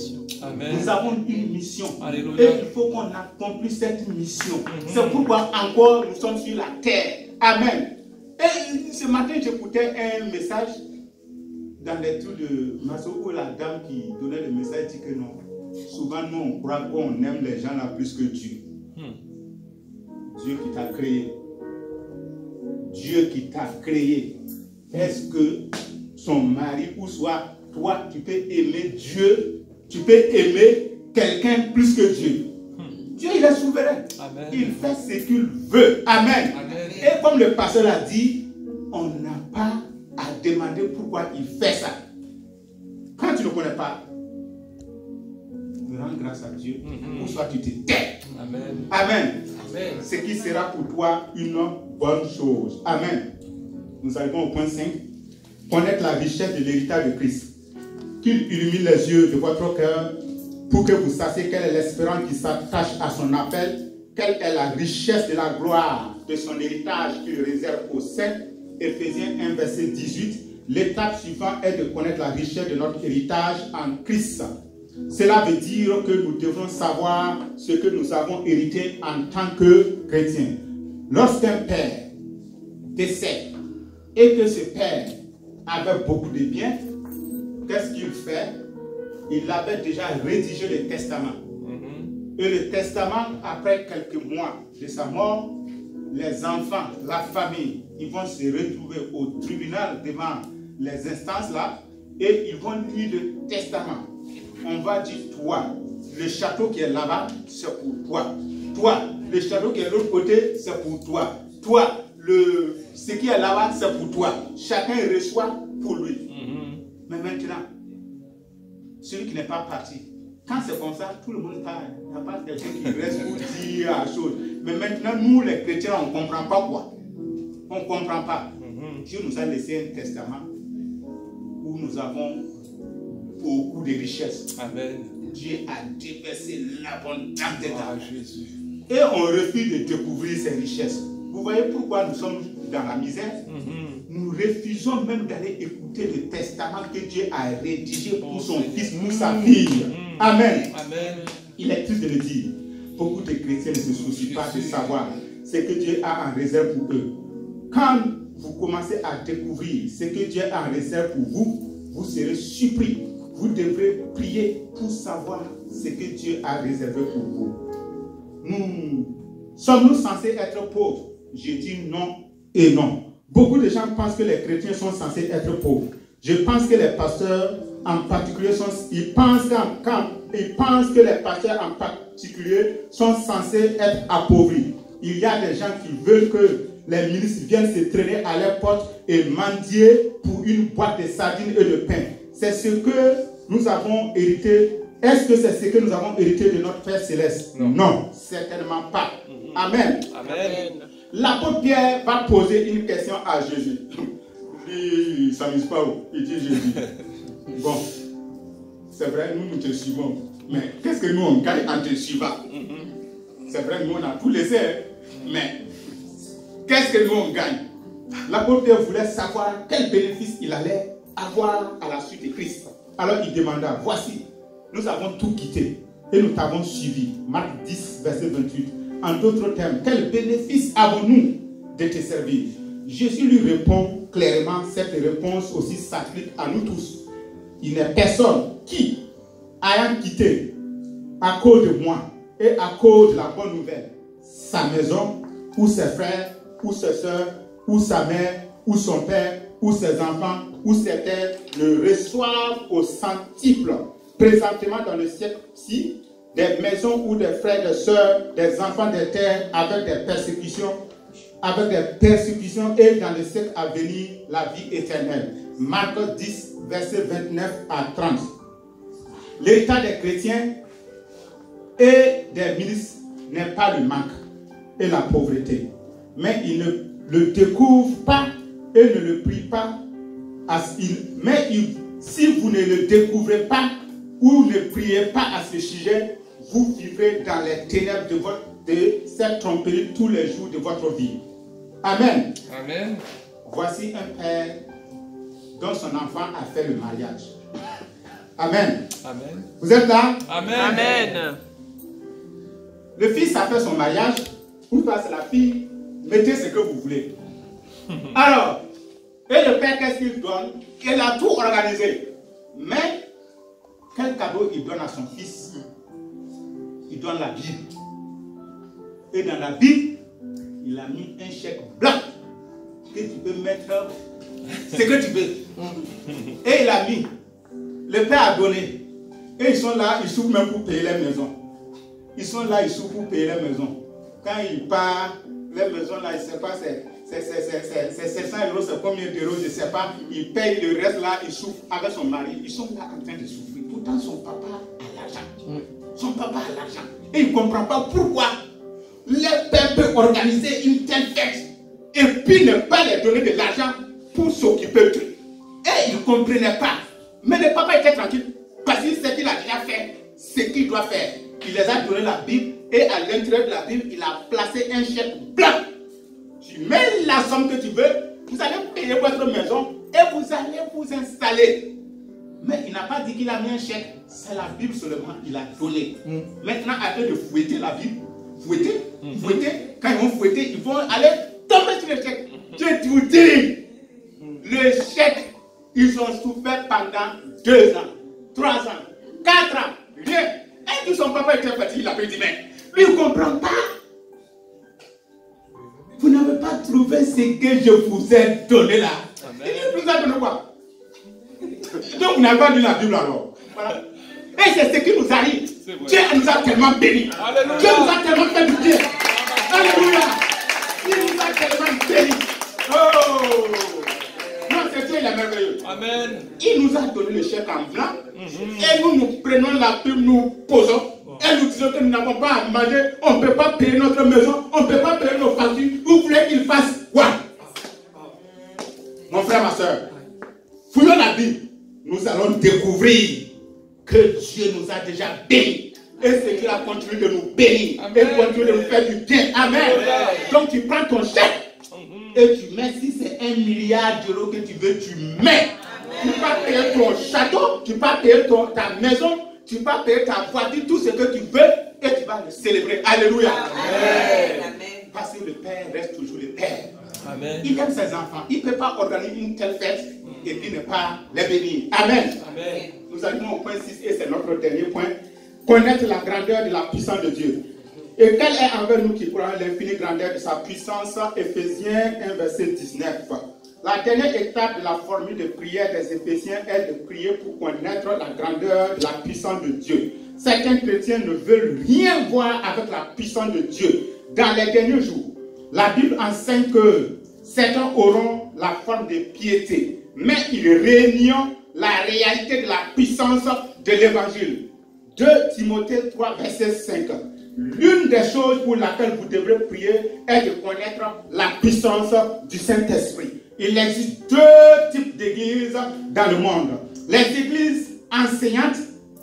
Amen. Nous avons une mission. Alléluia. Et il faut qu'on accomplisse cette mission. C'est pourquoi encore nous sommes sur la terre. Amen. Et ce matin, j'écoutais un message dans les tours de Masso où la dame qui donnait le message dit que non. Souvent, nous, on croit qu'on aime les gens là plus que Dieu. Dieu qui t'a créé. Dieu qui t'a créé. Est-ce que son mari ou soit toi, tu peux aimer Dieu, tu peux aimer quelqu'un plus que Dieu? Dieu, il est souverain. Amen. Il fait ce qu'il veut. Amen. Amen. Et comme le pasteur l'a dit, on n'a pas à demander pourquoi il fait ça. Quand tu ne connais pas, rends grâce à Dieu, ou soit tu te tais. Amen. Amen. Amen. Ce qui sera pour toi une bonne chose. Amen. Nous arrivons au point 5. Connaître la richesse de l'héritage de Christ. Qu'il illumine les yeux de votre cœur pour que vous sachiez quelle est l'espérance qui s'attache à son appel, quelle est la richesse de la gloire de son héritage qu'il réserve aux saints. Éphésiens 1, verset 18. L'étape suivante est de connaître la richesse de notre héritage en Christ. Cela veut dire que nous devons savoir ce que nous avons hérité en tant que chrétiens. Lorsqu'un père décède et que ce père avait beaucoup de biens, qu'est-ce qu'il fait? Il avait déjà rédigé le testament. Et le testament, après quelques mois de sa mort, les enfants, la famille, ils vont se retrouver au tribunal devant les instances là et ils vont lire le testament. On va dire, toi, le château qui est là-bas, c'est pour toi. Toi, le château qui est de l'autre côté, c'est pour toi. Toi, ce qui est là-bas, c'est pour toi. Chacun reçoit pour lui. Mais maintenant, celui qui n'est pas parti, quand c'est comme ça, tout le monde parle. Il n'y a pas quelqu'un qui reste pour dire la chose. Mais maintenant, nous, les chrétiens, on ne comprend pas quoi. On ne comprend pas. Dieu nous a laissé un testament où nous avons beaucoup de richesses. Amen. Dieu a déversé l'abondance des Ah, âmes. Jésus. Et on refuse de découvrir ces richesses. Vous voyez pourquoi nous sommes dans la misère? Nous refusons même d'aller écouter le testament que Dieu a rédigé pour son fils, pour sa fille. Amen. Amen. Il est triste de le dire. Beaucoup de chrétiens ne se soucient pas de savoir ce que Dieu a en réserve pour eux. Quand vous commencez à découvrir ce que Dieu a en réserve pour vous, vous serez surpris. Vous devrez prier pour savoir ce que Dieu a réservé pour vous. Sommes-nous censés être pauvres? Je dis non et non. Beaucoup de gens pensent que les chrétiens sont censés être pauvres. Je pense que les pasteurs en particulier ils pensent que les pasteurs en particulier sont censés être appauvris. Il y a des gens qui veulent que les ministres viennent se traîner à leur porte et mendier pour une boîte de sardines et de pain. C'est ce que nous avons hérité. Est-ce que c'est ce que nous avons hérité de notre Père Céleste? Non, certainement pas. Amen. Amen. L'apôtre Pierre va poser une question à Jésus. Lui, il ne s'amuse pas. Il dit Jésus. Bon, c'est vrai, nous te suivons. Mais qu'est-ce que nous on gagne en te suivant? C'est vrai, nous on a tout laissé. Mais qu'est-ce que nous on gagne? L'apôtre Pierre voulait savoir quel bénéfice il allait avoir à la suite de Christ. Alors il demanda, voici, nous avons tout quitté et nous t'avons suivi. Marc 10, verset 28. En d'autres termes, quel bénéfice avons-nous de te servir? Jésus lui répond clairement, cette réponse aussi s'applique à nous tous. Il n'est personne qui, ayant quitté à cause de moi et à cause de la bonne nouvelle, sa maison, ou ses frères, ou ses soeurs, ou sa mère, ou son père, ou ses enfants, ou ses terres, le reçoivent au centuple. Présentement dans le siècle-ci, des maisons ou des frères, des sœurs, des enfants des terres avec des persécutions et dans le siècle à venir, la vie éternelle. Marc 10, verset 29 à 30. L'état des chrétiens et des ministres n'est pas le manque et la pauvreté. Mais ils ne le découvrent pas et ne le prient pas. Si vous ne le découvrez pas ou ne priez pas à ce sujet, vous vivrez dans les ténèbres de cette tromperie tous les jours de votre vie. Amen. Amen. Voici un père dont son enfant a fait le mariage. Amen. Amen. Vous êtes là? Amen. Amen. Le fils a fait son mariage. Pour passer la fille, mettez ce que vous voulez. Alors, et le père, qu'est-ce qu'il donne? Il a tout organisé. Mais, quel cadeau il donne à son fils? Il donne la Bible. Et dans la Bible, il a mis un chèque blanc que tu peux mettre ce que tu veux. Et il a mis. Le père a donné. Et ils sont là, ils souffrent même pour payer les maisons. Ils sont là, ils souffrent pour payer les maisons. Quand il part, les maisons là, je ne sais pas, c'est 700 euros, c'est combien d'euros, je ne sais pas. Il paye le reste là, il souffre avec son mari. Ils sont là en train de souffrir. Pourtant, son papa a l'argent. Son papa a l'argent. Et il ne comprend pas pourquoi le père peut organiser une telle fête et puis ne pas leur donner de l'argent pour s'occuper d'eux. Et il ne comprenait pas. Mais le papa était tranquille parce qu'il sait qu'il a déjà fait ce qu'il doit faire. Il les a donné la Bible et à l'intérieur de la Bible, il a placé un chèque blanc. Tu mets la somme que tu veux, vous allez payer votre maison et vous allez vous installer. Mais il n'a pas dit qu'il a mis un chèque, c'est la Bible seulement, il a donné. Maintenant, arrêtez de fouetter la Bible. Fouetter, fouetter. Quand ils vont fouetter, ils vont aller tomber sur le chèque. Je vous dis, le chèque, ils ont souffert pendant 2 ans, 3 ans, 4 ans, rien. Et tout son papa était fatigué, il a dit, mais lui, il ne comprend pas. Vous n'avez pas trouvé ce que je vous ai donné là. Amen. Il vous a donné quoi? Donc vous n'avez pas lu la Bible alors. Voilà. Et c'est ce qui nous arrive. Dieu nous a tellement bénis. Dieu nous a tellement fait du bien. Alléluia. Il nous a tellement bénis. Oh! Non, c'est Dieu, il est merveilleux. Amen. Il nous a donné le chèque en blanc. Et nous prenons la Bible, nous posons. Et nous disons que nous n'avons pas à manger, on ne peut pas payer notre maison, on ne peut pas payer nos factures. Vous voulez qu'il fasse quoi? Mon frère, ma soeur, fouillons la Bible. Nous allons découvrir que Dieu nous a déjà bénis. Et c'est qu'il a continué de nous bénir. Amen. Et continue de nous faire du bien. Amen. Amen. Donc tu prends ton chèque et tu mets, si c'est 1 milliard d'euros que tu veux, tu mets. Amen. Tu vas payer ton château, tu vas payer ta maison. Tu vas payer ta voiture, tout ce que tu veux, et tu vas le célébrer. Alléluia. Amen. Amen. Parce que le Père reste toujours le Père. Amen. Il aime ses enfants. Il ne peut pas organiser une telle fête et puis ne pas les bénir. Amen. Amen. Nous arrivons au point 6 et c'est notre dernier point. Connaître la grandeur de la puissance de Dieu. Et quelle est envers nous qui croyons l'infinie grandeur de sa puissance? Éphésiens 1, verset 19. La dernière étape de la formule de prière des Éphésiens est de prier pour connaître la grandeur de la puissance de Dieu. Certains chrétiens ne veulent rien voir avec la puissance de Dieu. Dans les derniers jours, la Bible enseigne que certains auront la forme de piété, mais ils réuniront la réalité de la puissance de l'évangile. 2 Timothée 3, verset 5. L'une des choses pour laquelle vous devrez prier est de connaître la puissance du Saint-Esprit. Il existe 2 types d'églises dans le monde. Les églises enseignantes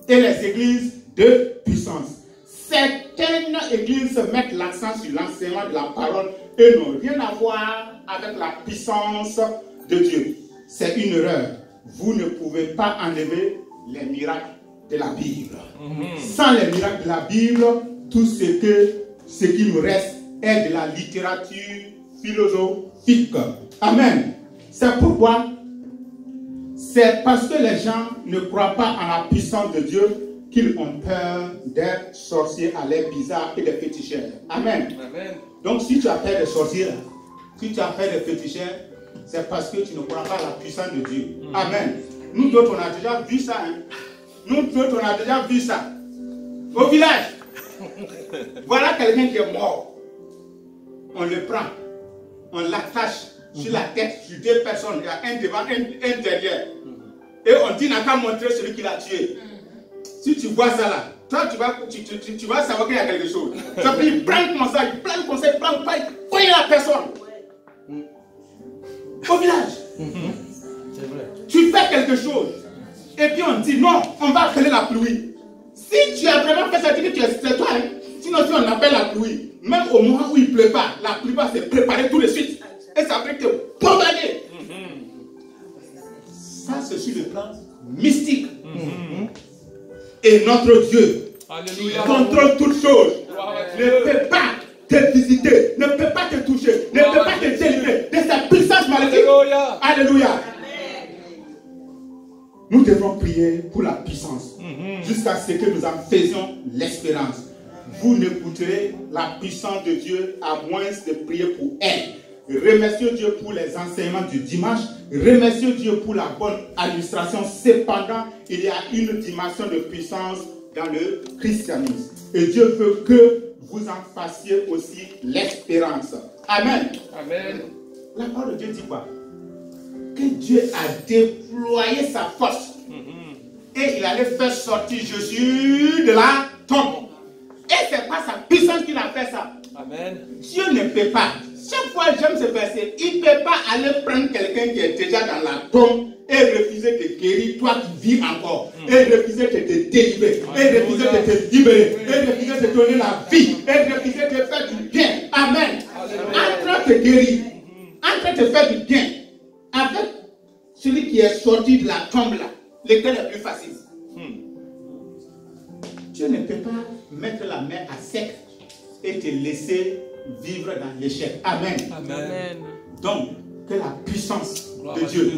et les églises de puissance. Certaines églises mettent l'accent sur l'enseignement de la parole et n'ont rien à voir avec la puissance de Dieu. C'est une erreur. Vous ne pouvez pas enlever les miracles de la Bible. Sans les miracles de la Bible, tout ce qui nous reste est de la littérature philosophique. Amen. C'est pourquoi, c'est parce que les gens ne croient pas en la puissance de Dieu qu'ils ont peur d'être sorciers à l'air bizarre et des féticheurs. Amen. Amen. Donc si tu as peur des sorciers, si tu as peur des féticheurs, c'est parce que tu ne crois pas à la puissance de Dieu. Amen. Nous d'autres, on a déjà vu ça. Hein? Nous d'autres, on a déjà vu ça. Au village, voilà quelqu'un qui est mort. On le prend, on l'attache sur la tête, sur 2 personnes. Il y a un devant, un derrière. Et on dit, n'a qu'à montrer celui qui l'a tué. Si tu vois ça là, toi tu vas savoir qu'il y a quelque chose. Ça fait il prend comme ça, il prend pas, il cogne la personne. Au village. C'est vrai. Tu fais quelque chose. Et puis on dit non, on va appeler la pluie. Si tu as vraiment fait ça, tu dis que c'est toi. Hein? Sinon, si on appelle la pluie, même au moment où il ne pleut pas, la pluie va se préparer tout de suite. Et ça va te bombarder. Ça, c'est sur le plan mystique. Et notre Dieu, qui contrôle toutes choses, ne peut pas te visiter, ne peut pas te toucher, ne peut pas te délivrer de sa puissance maléfique. Alléluia. Nous devons prier pour la puissance jusqu'à ce que nous en faisions l'espérance. Vous n'écouterez la puissance de Dieu à moins de prier pour elle. Remerciez Dieu pour les enseignements du dimanche. Remerciez Dieu pour la bonne administration. Cependant, il y a une dimension de puissance dans le christianisme. Et Dieu veut que vous en fassiez aussi l'espérance. Amen. Amen. La parole de Dieu dit quoi? Que Dieu a déployé sa force. Et il allait faire sortir Jésus de la tombe. Et c'est pas sa puissance qu'il a fait ça. Amen. Dieu ne peut pas. Chaque fois j'aime ce verset, il ne peut pas aller prendre quelqu'un qui est déjà dans la tombe et refuser de te guérir, toi qui vis encore. Et refuser de te délivrer. Et refuser de te libérer. Et refuser de te donner la vie. Et refuser de te faire du bien. Amen. En train de te guérir. En train de te faire du bien. Avec celui qui est sorti de la tombe là. Lequel est plus facile? Dieu ne peut pas mettre la main à sec et te laisser vivre dans l'échec. Amen. Amen. Donc, que la puissance de Dieu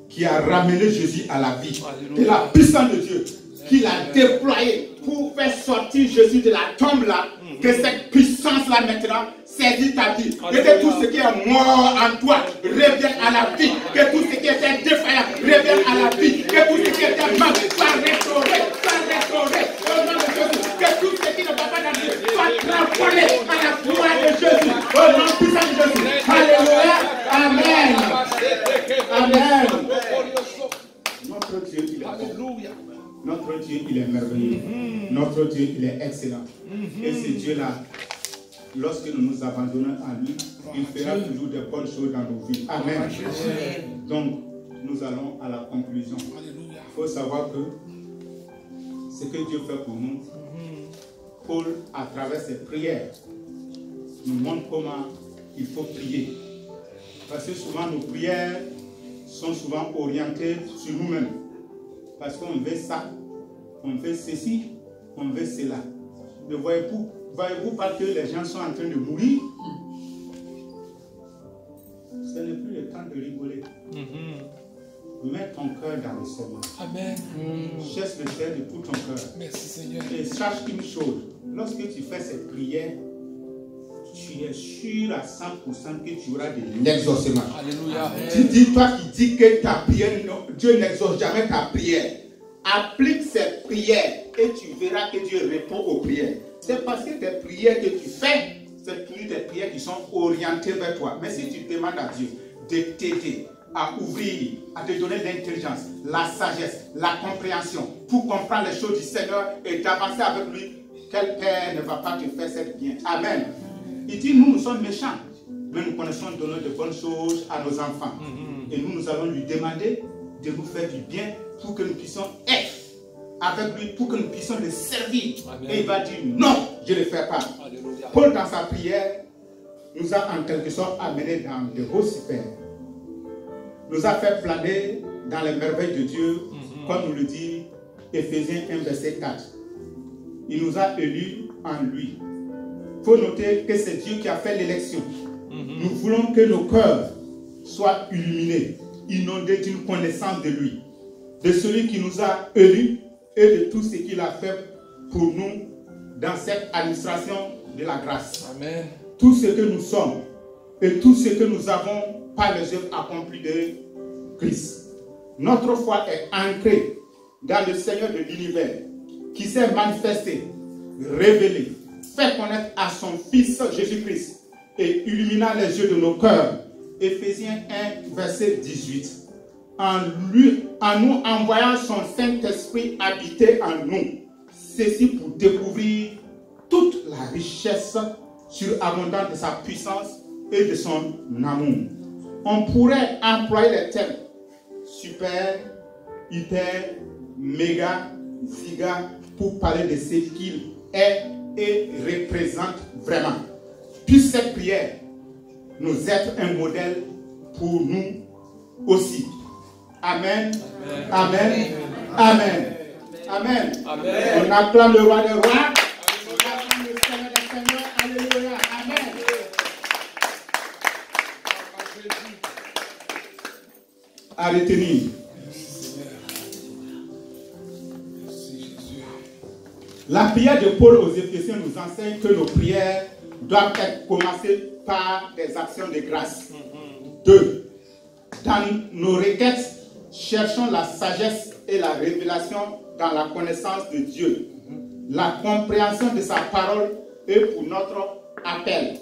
qui a ramené Jésus à la vie, que la puissance de Dieu qu'il a déployée pour faire sortir Jésus de la tombe là, que cette puissance-là maintenant saisit ta vie. Et que tout ce qui est mort en toi revienne à la vie. Que tout ce qui était défaillant revienne à la vie. Que tout ce qui était mal soit restauré, au nom de Jésus. Que tout ce qui ne va pas dans Dieu soit transformé à la gloire de Jésus. Au nom puissant de Jésus. Alléluia. Amen. Amen. Notre Dieu, il est bon. Notre Dieu, il est merveilleux. Notre Dieu, il est excellent. Et ce Dieu-là, lorsque nous nous abandonnons à lui, il fera toujours de bonnes choses dans nos vies. Amen. Donc, nous allons à la conclusion. Il faut savoir que ce que Dieu fait pour nous, Paul, à travers ses prières, nous montre comment il faut prier. Parce que souvent, nos prières sont souvent orientées sur nous-mêmes. Parce qu'on veut ça, on veut ceci, on veut cela. Mais voyez-vous pas que les gens sont en train de mourir? Ce n'est plus le temps de rigoler. Mets ton cœur dans le Seigneur. Amen. Cherche le Seigneur de tout ton cœur. Merci Seigneur. Et sache une chose, lorsque tu fais cette prière, tu es sûr à 100% que tu auras de l'exaucement. Alléluia. Tu dis, toi qui dis que ta prière, Dieu n'exauce jamais ta prière. Applique cette prière et tu verras que Dieu répond aux prières. C'est parce que tes prières que tu fais, c'est plus des prières qui sont orientées vers toi. Mais si tu demandes à Dieu de t'aider à ouvrir, à te donner l'intelligence, la sagesse, la compréhension pour comprendre les choses du Seigneur et d'avancer avec lui, quel père ne va pas te faire cette bien? Amen. Il dit, nous sommes méchants, mais nous connaissons donner de bonnes choses à nos enfants. Et nous allons lui demander de nous faire du bien pour que nous puissions être avec lui, pour que nous puissions le servir. Amen. Et il va dire, non, je ne le fais pas. Alléluia. Paul, dans sa prière, nous a en quelque sorte amené dans de hauts super. Nous a fait planer dans les merveilles de Dieu, comme nous le dit Éphésiens 1, verset 4. Il nous a élus en lui. Il faut noter que c'est Dieu qui a fait l'élection. Nous voulons que nos cœurs soient illuminés, inondés d'une connaissance de lui, de celui qui nous a élus et de tout ce qu'il a fait pour nous dans cette administration de la grâce. Amen. Tout ce que nous sommes et tout ce que nous avons par les œuvres accomplies de Christ. Notre foi est ancrée dans le Seigneur de l'univers qui s'est manifesté, révélé, fait connaître à son Fils Jésus-Christ et illumina les yeux de nos cœurs. Éphésiens 1, verset 18. En nous envoyant son Saint-Esprit habiter en nous. Ceci pour découvrir toute la richesse surabondante de sa puissance et de son amour. On pourrait employer les termes super, hyper, méga, giga, pour parler de ce qu'il est et représente vraiment. Puisse cette prière nous être un modèle pour nous aussi. Amen. Amen. Amen. Amen. Amen. On acclame le roi des rois. On acclame le Seigneur des seigneurs. Alléluia. Amen. À retenir. La prière de Paul aux Éphésiens nous enseigne que nos prières doivent être commencées par des actions de grâce. 2. Dans nos requêtes, cherchons la sagesse et la révélation dans la connaissance de Dieu. La compréhension de sa parole est pour notre appel.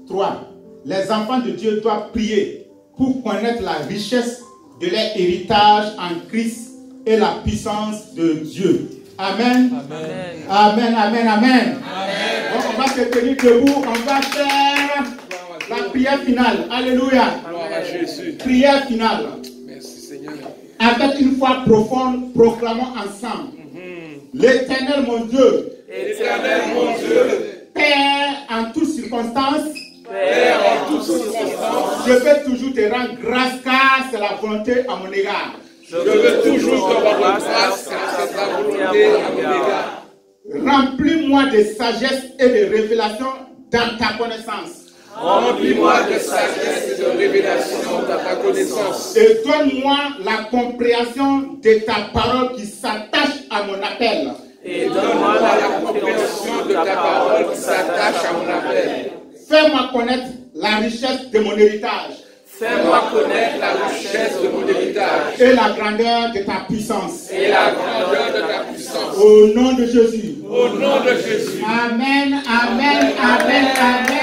3. Les enfants de Dieu doivent prier pour connaître la richesse de leur héritage en Christ et la puissance de Dieu. Amen. Amen. Amen. Amen. Amen. Bon, on va se tenir debout. On va faire la prière finale. Alléluia. Gloire à Jésus. Prière finale. Merci Seigneur. Avec une foi profonde, proclamons ensemble. L'Éternel mon Dieu. Éternel mon Dieu. Père en toutes circonstances. Père en toutes circonstances. Je veux toujours te rendre grâce car c'est la volonté à mon égard. Je veux toujours te rendre grâce car c'est ta volonté à mon égard. Remplis-moi de sagesse et de révélation dans ta connaissance. Remplis-moi de sagesse et de révélation dans ta connaissance. Et donne-moi la compréhension de ta parole qui s'attache à mon appel. Et donne-moi la compréhension de ta parole qui s'attache à mon appel. Fais-moi connaître la richesse de mon héritage. Fais-moi connaître la richesse de mon héritage. Et la grandeur de ta puissance. Et la grandeur de ta puissance. Au nom de Jésus. Au nom de Jésus. Amen, amen, amen, amen.